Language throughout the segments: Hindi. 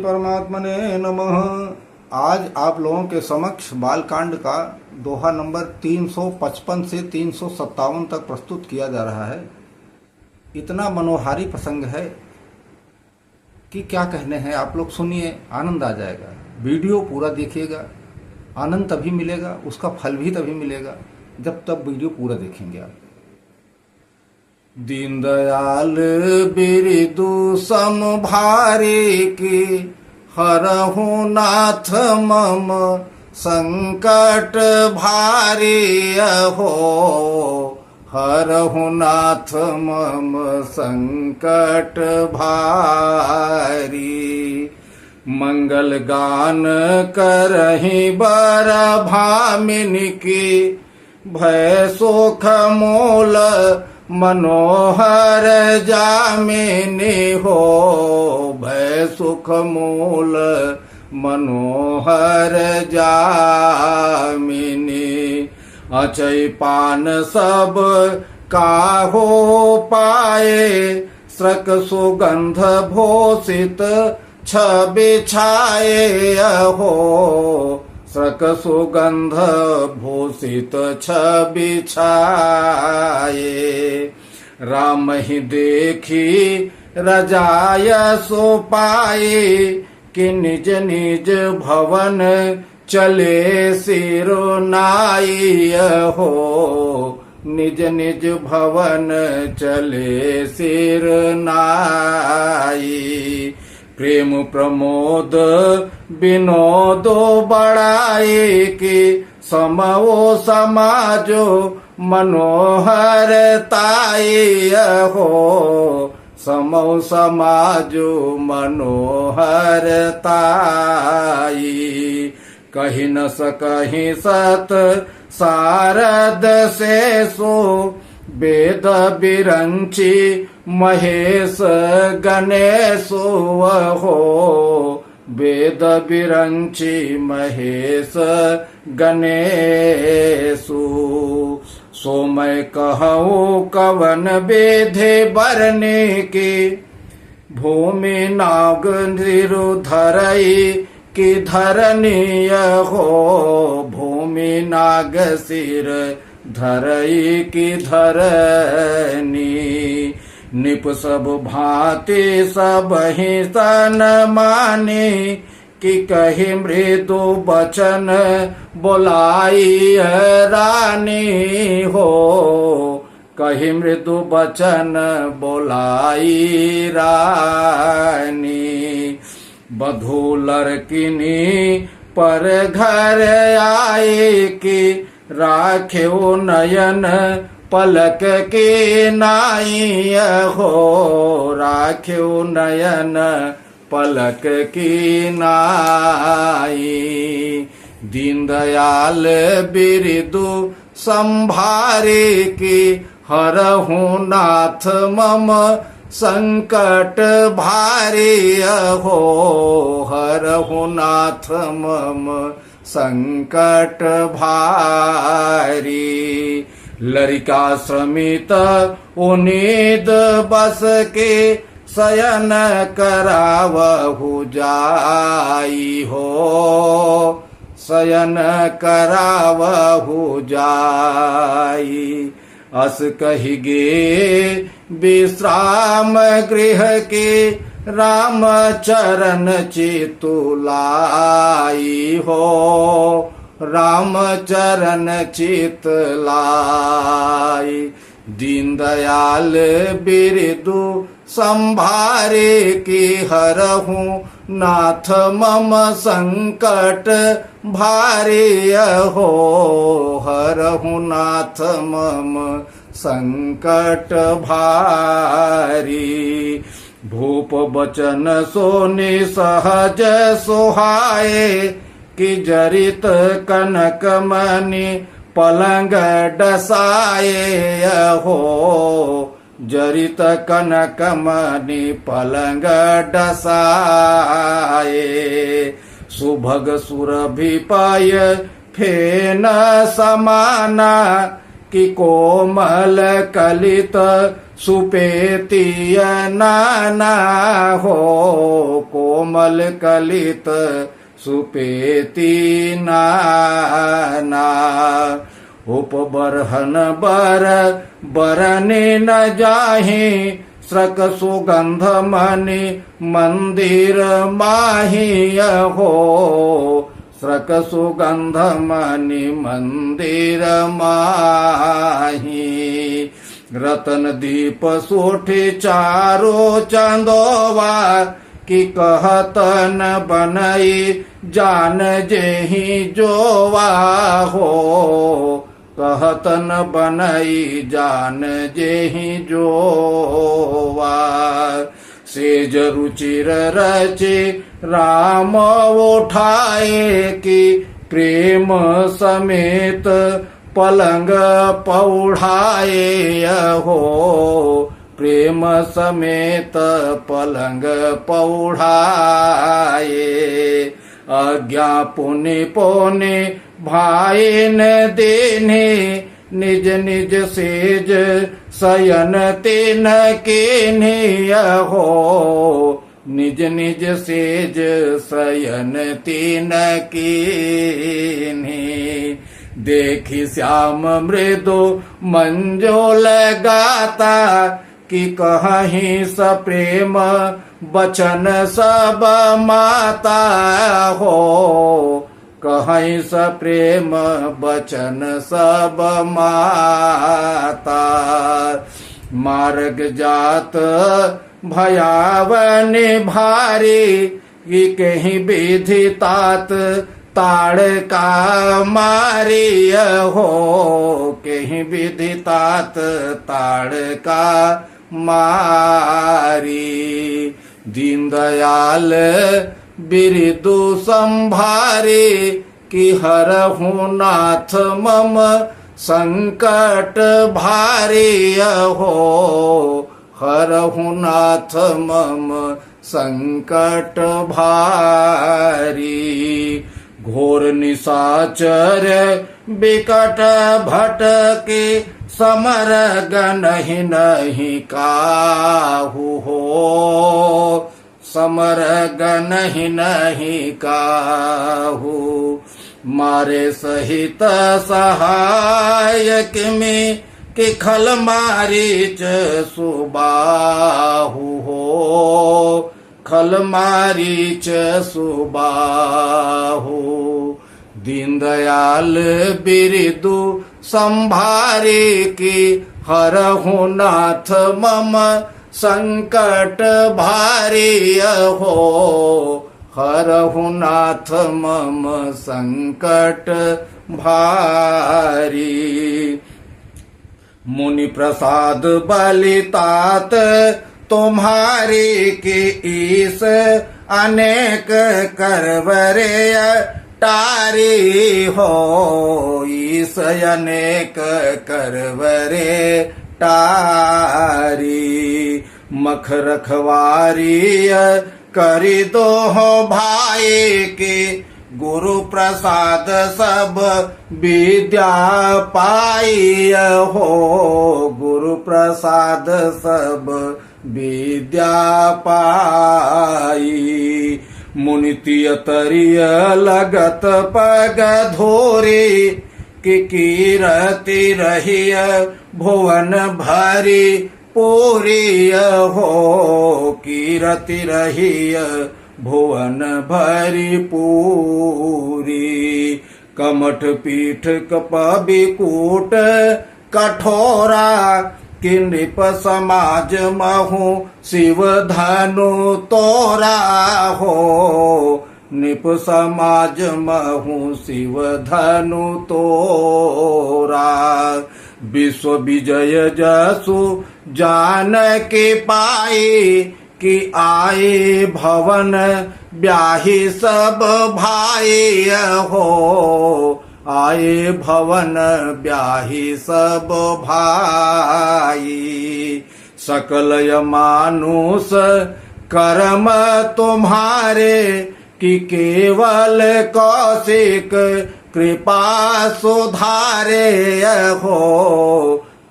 परमात्मने नमः। आज आप लोगों के समक्ष बालकांड का दोहा नंबर 355 से 357 तक प्रस्तुत किया जा रहा है। इतना मनोहारी प्रसंग है कि क्या कहने हैं। आप लोग सुनिए, आनंद आ जाएगा। वीडियो पूरा देखिएगा, आनंद तभी मिलेगा, उसका फल भी तभी मिलेगा जब तक वीडियो पूरा देखेंगे आप। दीनदयाल बिरदु समभारे की हरहु नाथ मम संकट भारी अहो, हरहु नाथ मम संकट भारी। मंगल गान करहि बर भामिनी की भय सुख मोल मनोहर जामिनी हो, भय सुख मूल मनोहर जामिनी। अचै पान सब काहो पाए, स्रक सुगंध भूषित छबि छाए अहो, स्रक सुगंध भूषित छबि छाए। राम ही देखी रजाय सो पाए, कि निज निज भवन चले सिरुनाई हो, निज निज भवन चले सिरुनाई। प्रेम प्रमोद विनोदो बढ़ाए, कि समो समाजो मनोहर ताई हो, समो समाजो मनोहर ताई। कही न सकहि सत सारद से सो, वेद बिरंची महेश गणेशो हो, वेद बिरंची महेश गणेशो। सो मैं कहूँ कवन बेधे बरने की, भूमि नाग धरई की धरनीय हो, भूमि नाग सिर धरई की धरनी। निप सब भांति सब ही सन माने, कि कही मृदु बचन बोलाई रानी हो, कही मृदु बचन बोलाई रानी। बधू लड़किनी पर घर आए, कि राख्यो नयन पलक के नाई हो, राख्यो नयन पलक की नाई। दीनदयाल बिरदु संभारे, की हरहु नाथ मम संकट भारी अहो, हरहु नाथ मम संकट भारी। लरिका श्रमित उनीद बस के, शयन करावहु जाई हो, शयन करावहु जाई। अस कहि गे विश्राम गृह के, राम चरण चितुलाई हो, राम चरण चितलाई। दीनदयाल बिरदु संभारे, की हरहु नाथ मम संकट भारी अहो, हरहु नाथ मम संकट भारी। भूप बचन सोनि सहज सुहाए, कि जरित कनक मणि पलंग डसाए अहो, जरित कनक मणि पलंग डसाए। सुभग सुरभि पाय फेन समाना, कि कोमल कलित सुपेतिय नाना हो, कोमल कलित सुपेति नाना। उपबरहन बर बरने न जाहि, श्रक सुगंध मणि मंदिर माही हो, श्रक सुगंध मणि मंदिर माही। रतन दीप सोठे चारो चंदोवा, कि कहतन बनई जान जेहि जोवा हो, कहतन बनई जान जेहि जोवा। सेज रुचिर रचे राम उठाए, कि प्रेम समेत पलंग पौढ़ाए हो, प्रेम समेत पलंग पौढ़ाए। आज्ञा पुनि पुनि भाई न देने, निज निज सेज शयन तेन केने हो, निज निज सेज शयन तेन केने। देखी श्याम मृदु मंजोल गाता, कि कहीं सप्रेम बचन सब माता हो, कहीं सप्रेम बचन सब माता। मार्ग जात भयावन भारी, कि कहीं विधि तात ताड़ का मारी हो, कहीं विधि तात ताड़ का मारी। दीनदयाल बिरदु संभारे, कि हरहु नाथ मम संकट भारी हो, हरहु नाथ मम संकट भारी। घोर निशाचर बिकट भटके, समर गनहि नहीं काहू हो, समर गनहि नहीं काहू। मारे सहित सहायक में, कि खल मारीच सुबाहु हो, खल मारीच सुबाहु। दीनदयाल बिरदु संभारे, कि हरहु नाथ मम संकट भारी हो, हरहु नाथ मम संकट भारी। मुनि प्रसाद बलितात तुम्हारी, कि ईस अनेक करवरे टारी हो, ईस अनेक करवरे टारी। मख रखवारी करी दो भाई, के गुरु प्रसाद सब विद्या पाई हो, गुरु प्रसाद सब विद्या पाई। मुनितिय तरिय लगत पग धोरे, कि कीरति रहिय भुवन भरी पूरी हो, कीरति रहिय भुवन भरी पूरी। कमठ पीठ कपबिकूट कठोरा, कि नृप समाज महु शिव धनु तोरा हो, नृप समाज महु शिव धनु तोरा। विश्व विजय जसु जान के पाए, कि आए भवन ब्याही सब भाई हो, आए भवन ब्याही सब भाई। सकल मानुष कर्म तुम्हारे, कि केवल कौशिक कृपा सुधारे हो,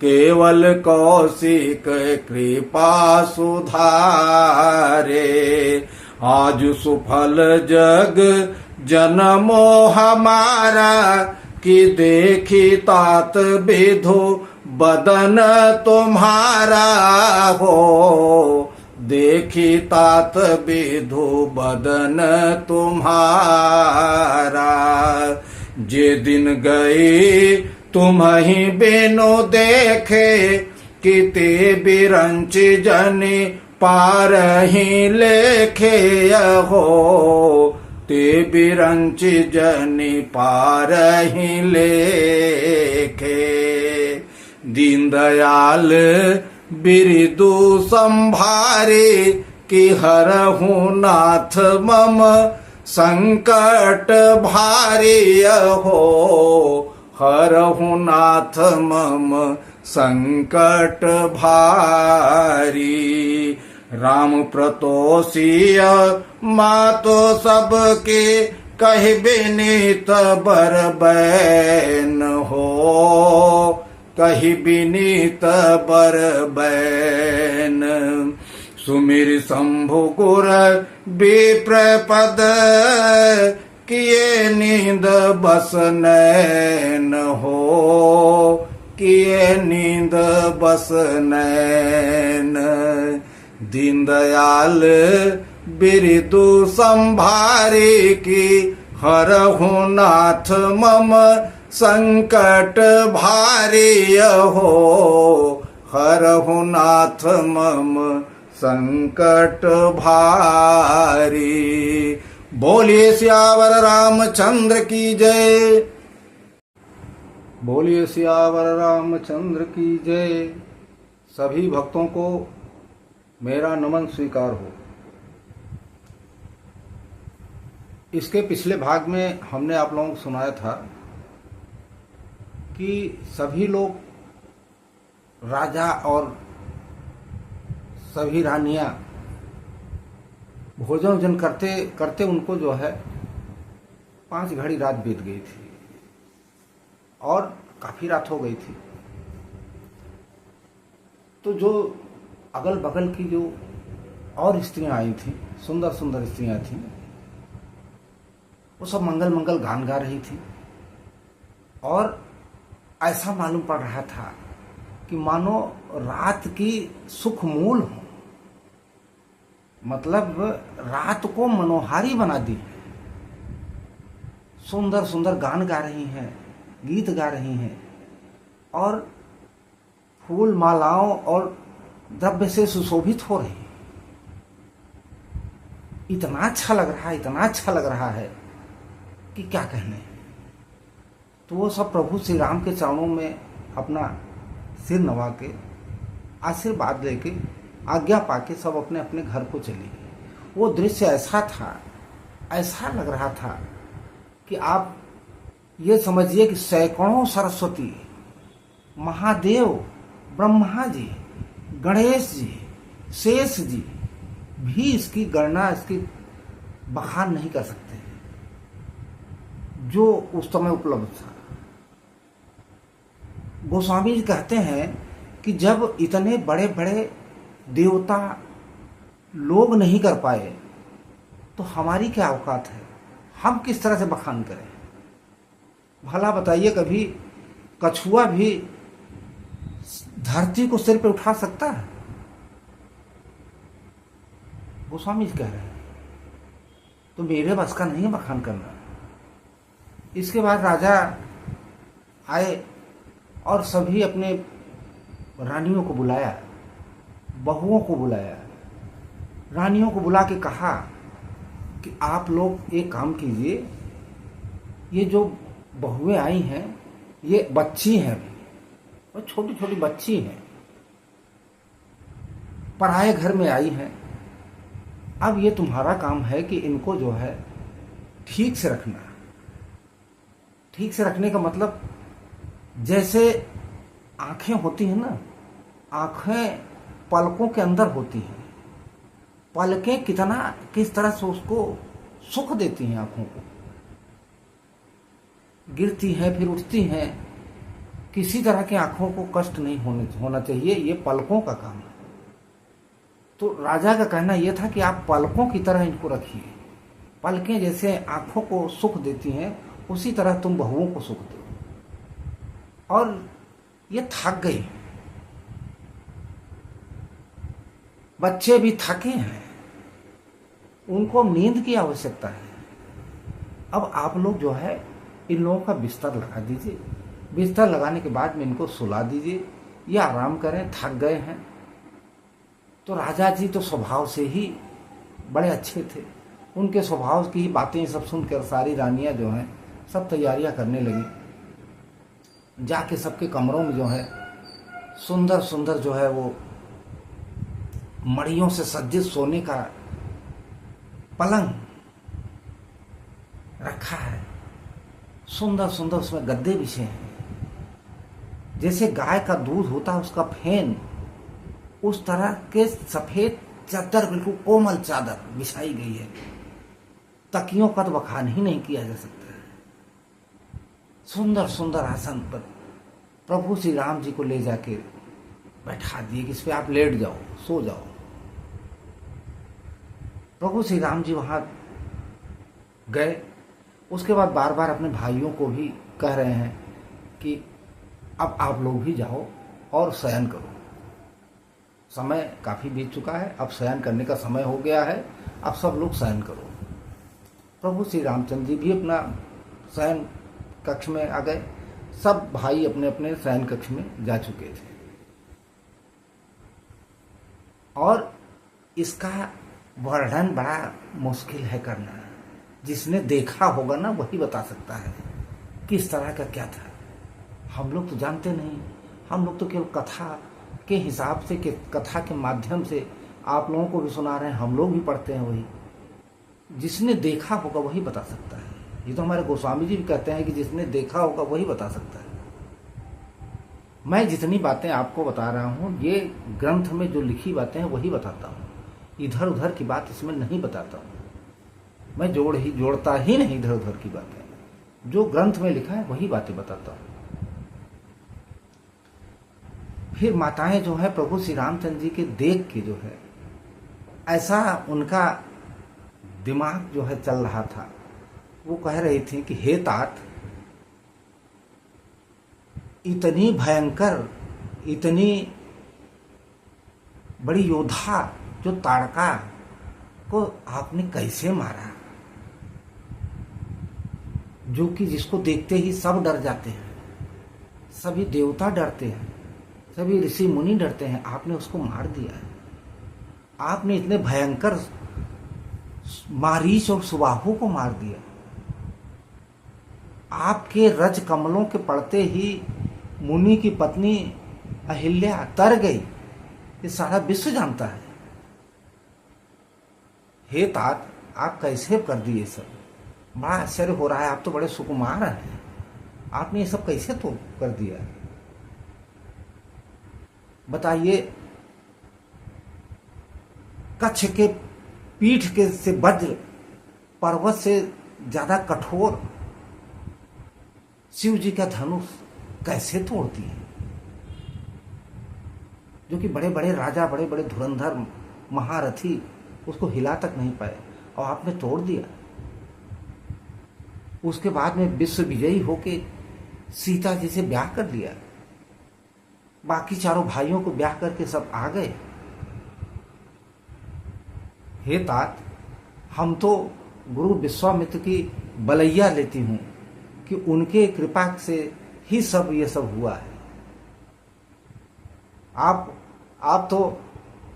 केवल कौशिक कृपा सुधारे। आज सुफल जग जन्मो हमारा, कि देखी तात विधु बदन तुम्हारा हो, देखी तात विधु बदन तुम्हारा। जे दिन गई तुम ही बिनु देखे, कि ते बिरंच जनि पार ही लेखे हो, ते बिरंच जनि पार ही लेखे। दीनदयाल बिरदु संभारे, कि हरहु नाथ मम संकट भारी हो, हरहु नाथ मम संकट भारी। राम प्रतोषिय मातो सबके, कहि विनीत बर बैन हो, कहि विनीत बर बैन। सुमिर शंभु गुर विप्र पद, किए नींद बस नैन हो, किए नींद बस नैन। दीनदयाल बिरदु संभारे, कि हरहु नाथ मम संकट भारी हो, हरहु नाथ मम संकट भारी। बोलिए सियावर रामचंद्र की जय, बोलिए सियावर रामचंद्र की जय। सभी भक्तों को मेरा नमन स्वीकार हो। इसके पिछले भाग में हमने आप लोगों को सुनाया था कि सभी लोग, राजा और सभी रानियां भोजन वोजन करते करते उनको जो है 5 घड़ी रात बीत गई थी और काफी रात हो गई थी। तो जो अगल बगल की जो और स्त्रियां आई थी, सुंदर सुंदर स्त्रियां थी, वो सब मंगल मंगल गान गा रही थी और ऐसा मालूम पड़ रहा था कि मानो रात की सुख मूल हो, मतलब रात को मनोहारी बना दी है। सुंदर सुंदर गान गा रही हैं, गीत गा रही हैं और फूल मालाओं और द्रव्य से सुशोभित हो रही हैं। इतना अच्छा लग रहा है, इतना अच्छा लग रहा है कि क्या कहने। तो वो सब प्रभु श्री राम के चरणों में अपना सिर नवा के आशीर्वाद लेके आज्ञा पाके सब अपने अपने घर को चली गई। वो दृश्य ऐसा था, ऐसा लग रहा था कि आप ये समझिए कि सैकड़ों सरस्वती, महादेव, ब्रह्मा जी, गणेश जी, शेष जी भी इसकी गणना, इसकी बखान नहीं कर सकते जो उस समय उपलब्ध था। गोस्वामी जी कहते हैं कि जब इतने बड़े बड़े देवता लोग नहीं कर पाए तो हमारी क्या औकात है, हम किस तरह से बखान करें। भला बताइए, कभी कछुआ भी धरती को सिर पे उठा सकता है? गोस्वामी जी कह रहे हैं तो मेरे बस का नहीं है बखान करना। इसके बाद राजा आए और सभी अपने रानियों को बुलाया, बहुओं को बुलाया। रानियों को बुला के कहा कि आप लोग एक काम कीजिए, ये जो बहुएं आई हैं ये बच्ची हैं अभी, और छोटी छोटी बच्ची हैं, पराए घर में आई हैं। अब ये तुम्हारा काम है कि इनको जो है ठीक से रखना। ठीक से रखने का मतलब जैसे आंखें होती हैं ना, आंखें पलकों के अंदर होती हैं, पलकें किस तरह से उसको सुख देती हैं आंखों को, गिरती हैं फिर उठती हैं, किसी तरह की आंखों को कष्ट नहीं होना चाहिए, ये पलकों का काम है। तो राजा का कहना यह था कि आप पलकों की तरह इनको रखिए, पलकें जैसे आंखों को सुख देती हैं उसी तरह तुम बहुओं को सुख दो। और ये थक गई, बच्चे भी थके हैं, उनको नींद की आवश्यकता है। अब आप लोग जो है इन लोगों का बिस्तर लगा दीजिए, बिस्तर लगाने के बाद में इनको सुला दीजिए, ये आराम करें, थक गए हैं। तो राजा जी तो स्वभाव से ही बड़े अच्छे थे, उनके स्वभाव की ही बातें सब सुनकर सारी रानियां जो हैं सब तैयारियां करने लगी। जाके सबके कमरों में जो है सुंदर सुंदर जो है वो मड़ियों से सज्जित सोने का पलंग रखा है, सुंदर सुंदर उसमें गद्दे बिछे हैं, जैसे गाय का दूध होता है उसका फेन, उस तरह के सफेद चादर, बिल्कुल कोमल चादर बिछाई गई है। तकियों का तो बखान ही नहीं किया जा सकता है। सुंदर सुंदर आसन पर प्रभु श्री राम जी को ले जाके बैठा दिए कि इस पे आप लेट जाओ, सो जाओ। प्रभु श्री राम जी वहां गए। उसके बाद बार बार अपने भाइयों को भी कह रहे हैं कि अब आप लोग भी जाओ और शयन करो, समय काफी बीत चुका है, अब शयन करने का समय हो गया है, अब सब लोग शयन करो। प्रभु श्री रामचंद्र जी भी अपना शयन कक्ष में आ गए, सब भाई अपने अपने शयन कक्ष में जा चुके थे। और इसका वर्णन बड़ा मुश्किल है करना, जिसने देखा होगा ना वही बता सकता है किस तरह का क्या था। हम लोग तो जानते नहीं, हम लोग तो केवल कथा के हिसाब से, कि कथा के माध्यम से आप लोगों को भी सुना रहे हैं, हम लोग भी पढ़ते हैं वही। जिसने देखा होगा वही बता सकता है। ये तो हमारे गोस्वामी जी भी कहते हैं कि जिसने देखा होगा वही बता सकता है। मैं जितनी बातें आपको बता रहा हूँ ये ग्रंथ में जो लिखी बातें हैं वही बताता हूँ, इधर उधर की बात इसमें नहीं बताता हूँ। मैं जोड़ता ही नहीं इधर उधर की बातें, जो ग्रंथ में लिखा है वही बातें बताता हूँ। फिर माताएं जो है प्रभु श्री रामचंद्र जी के देख के जो है ऐसा उनका दिमाग जो है चल रहा था, वो कह रही थी कि हे तात, इतनी भयंकर, इतनी बड़ी योद्धा जो ताड़का को आपने कैसे मारा, जो कि जिसको देखते ही सब डर जाते हैं, सभी देवता डरते हैं, सभी ऋषि मुनि डरते हैं, आपने उसको मार दिया है। आपने इतने भयंकर मारीच और सुबाहु को मार दिया। आपके रज कमलों के पड़ते ही मुनि की पत्नी अहिल्या तर गई, ये सारा विश्व जानता है। हे तात, आप कैसे कर दिए सब, बड़ा आश्चर्य हो रहा है, आप तो बड़े सुकुमार हैं, आपने ये सब कैसे तो कर दिया, बताइए। कच्छ के पीठ के से वज्र पर्वत से ज्यादा कठोर शिव जी का धनुष कैसे तोड़ती है, जो कि बड़े बड़े राजा, बड़े बड़े धुरंधर महारथी उसको हिला तक नहीं पाए, और आपने तोड़ दिया। उसके बाद में विश्व विजयी होके सीता जी से ब्याह कर लिया, बाकी चारों भाइयों को ब्याह करके सब आ गए। हे तात, हम तो गुरु विश्वामित्र की बलैया लेती हूं कि उनके कृपा से ही सब ये सब हुआ है। आप तो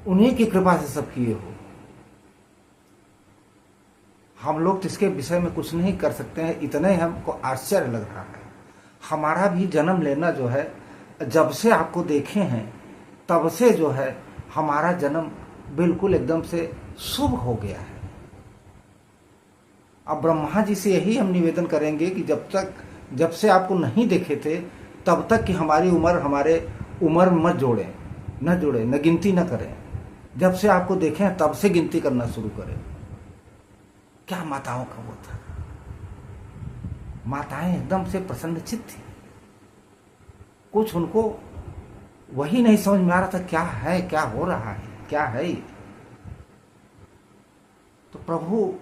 उन्हीं की कृपा से सब किए हो, हम लोग तो इसके विषय में कुछ नहीं कर सकते हैं। इतने हमको आश्चर्य लग रहा है। हमारा भी जन्म लेना जो है, जब से आपको देखे हैं तब से जो है हमारा जन्म बिल्कुल एकदम से शुभ हो गया है। अब ब्रह्मा जी से यही हम निवेदन करेंगे कि जब से आपको नहीं देखे थे तब तक कि हमारी उम्र मत जोड़ें, न गिनती न करें। जब से आपको देखें तब से गिनती करना शुरू करें। क्या माताओं का वो था। माताएं एकदम से प्रसन्नचित्त थी। कुछ उनको वही नहीं समझ में आ रहा था क्या है, क्या हो रहा है, क्या है ये। तो प्रभु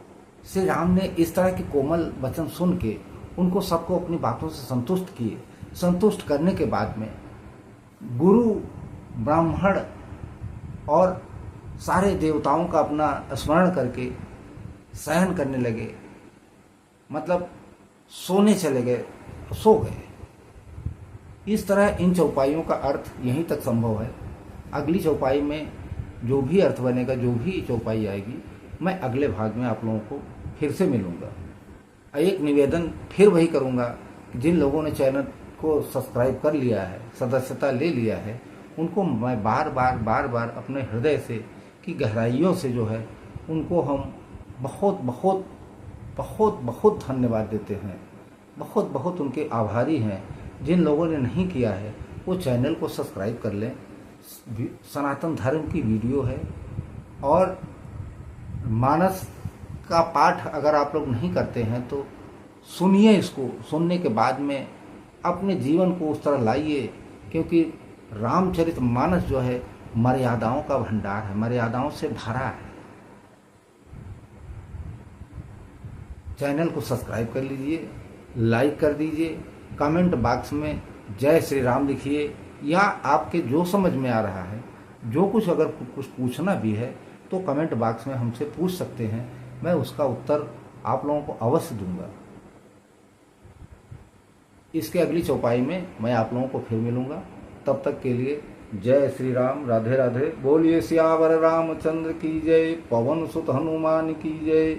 श्री राम ने इस तरह के कोमल वचन सुन के उनको सबको अपनी बातों से संतुष्ट किए। संतुष्ट करने के बाद में गुरु, ब्राह्मण और सारे देवताओं का अपना स्मरण करके शयन करने लगे, मतलब सोने चले गए, सो गए। इस तरह इन चौपाइयों का अर्थ यहीं तक संभव है। अगली चौपाई में जो भी अर्थ बनेगा, जो भी चौपाई आएगी, मैं अगले भाग में आप लोगों को फिर से मिलूंगा। एक निवेदन फिर वही करूंगा कि जिन लोगों ने चैनल को सब्सक्राइब कर लिया है, सदस्यता ले लिया है, उनको मैं बार बार अपने हृदय से की गहराइयों से जो है उनको हम बहुत बहुत बहुत बहुत धन्यवाद देते हैं। बहुत बहुत उनके आभारी हैं। जिन लोगों ने नहीं किया है वो चैनल को सब्सक्राइब कर लें। सनातन धर्म की वीडियो है और मानस का पाठ अगर आप लोग नहीं करते हैं तो सुनिए। इसको सुनने के बाद में अपने जीवन को उस तरह लाइए, क्योंकि रामचरितमानस जो है मर्यादाओं का भंडार है, मर्यादाओं से भरा है। चैनल को सब्सक्राइब कर लीजिए, लाइक कर दीजिए, कमेंट बॉक्स में जय श्री राम लिखिए, या आपके जो समझ में आ रहा है, जो कुछ अगर कुछ पूछना भी है तो कमेंट बॉक्स में हमसे पूछ सकते हैं। मैं उसका उत्तर आप लोगों को अवश्य दूंगा। इसके अगली चौपाई में मैं आप लोगों को फिर मिलूंगा। तब तक के लिए जय श्री राम, राधे राधे। बोलिए सियावर रामचंद्र की जय, पवन सुत हनुमान की जय।